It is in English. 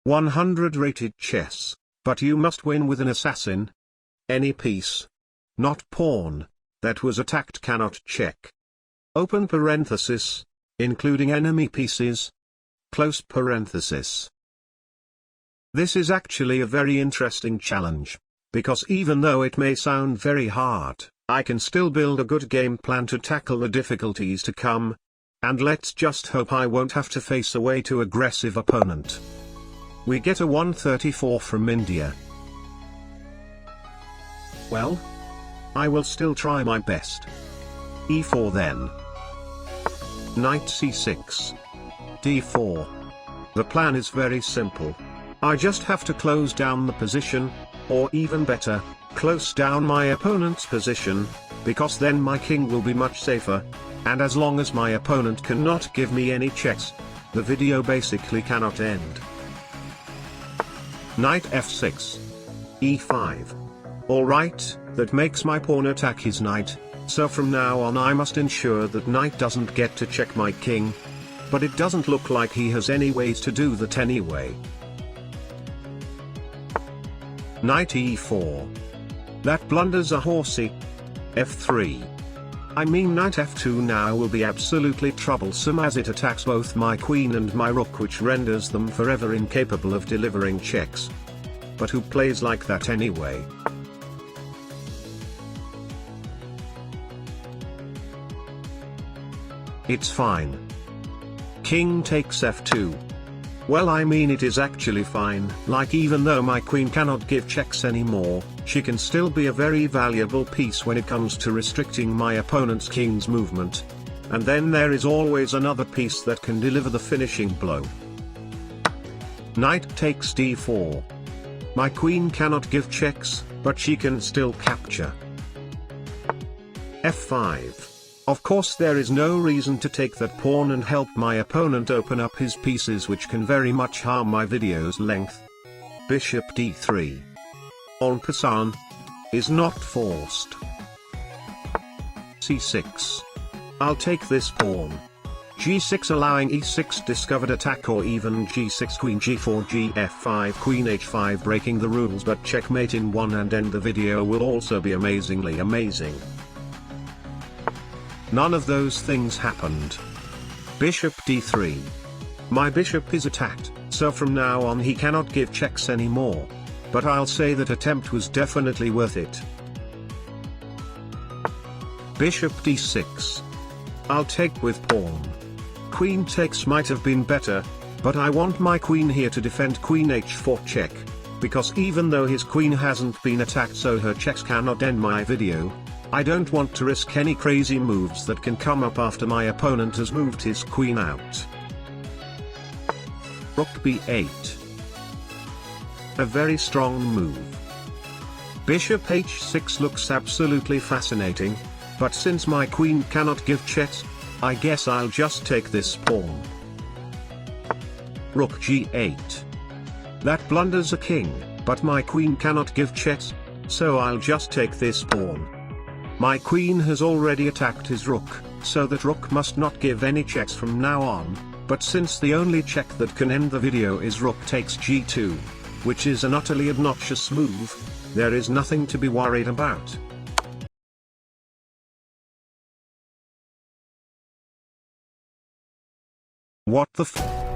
100 rated chess, but you must win with an assassin. Any piece, not pawn, that was attacked cannot check. Open parenthesis, including enemy pieces. Close parenthesis. This is actually a very interesting challenge, because even though it may sound very hard, I can still build a good game plan to tackle the difficulties to come. And let's just hope I won't have to face a way too aggressive opponent. We get a 134 from India. Well, I will still try my best. E4 then. Knight c6. d4. The plan is very simple. I just have to close down the position, or even better, close down my opponent's position, because then my king will be much safer, and as long as my opponent cannot give me any checks, the video basically cannot end. Knight f6. e5. Alright, that makes my pawn attack his knight, so from now on I must ensure that knight doesn't get to check my king. But it doesn't look like he has any ways to do that anyway. Knight e4. That blunders a horsey. f3. I mean knight f2 now will be absolutely troublesome as it attacks both my queen and my rook, which renders them forever incapable of delivering checks. But who plays like that anyway? It's fine. King takes f2. Well, I mean it is actually fine, like even though my queen cannot give checks anymore, she can still be a very valuable piece when it comes to restricting my opponent's king's movement. And then there is always another piece that can deliver the finishing blow. Knight takes d4. My queen cannot give checks, but she can still capture. f5. Of course there is no reason to take that pawn and help my opponent open up his pieces, which can very much harm my video's length. Bishop d3. En passant. Is not forced. c6. I'll take this pawn. g6 allowing e6 discovered attack, or even g6 queen g4 gf5 queen h5 breaking the rules, but checkmate in one and end the video will also be amazingly amazing. None of those things happened. Bishop d3. My bishop is attacked, so from now on he cannot give checks anymore. But I'll say that attempt was definitely worth it. Bishop d6. I'll take with pawn. Queen takes might have been better, but I want my queen here to defend queen h4 check, because even though his queen hasn't been attacked, so her checks cannot end my video, I don't want to risk any crazy moves that can come up after my opponent has moved his queen out. Rook b8. A very strong move. Bishop h6 looks absolutely fascinating, but since my queen cannot give checks, I guess I'll just take this pawn. Rook g8. That blunders a king, but my queen cannot give checks, so I'll just take this pawn. My queen has already attacked his rook, so that rook must not give any checks from now on, but since the only check that can end the video is rook takes g2, which is an utterly obnoxious move, there is nothing to be worried about. What the f-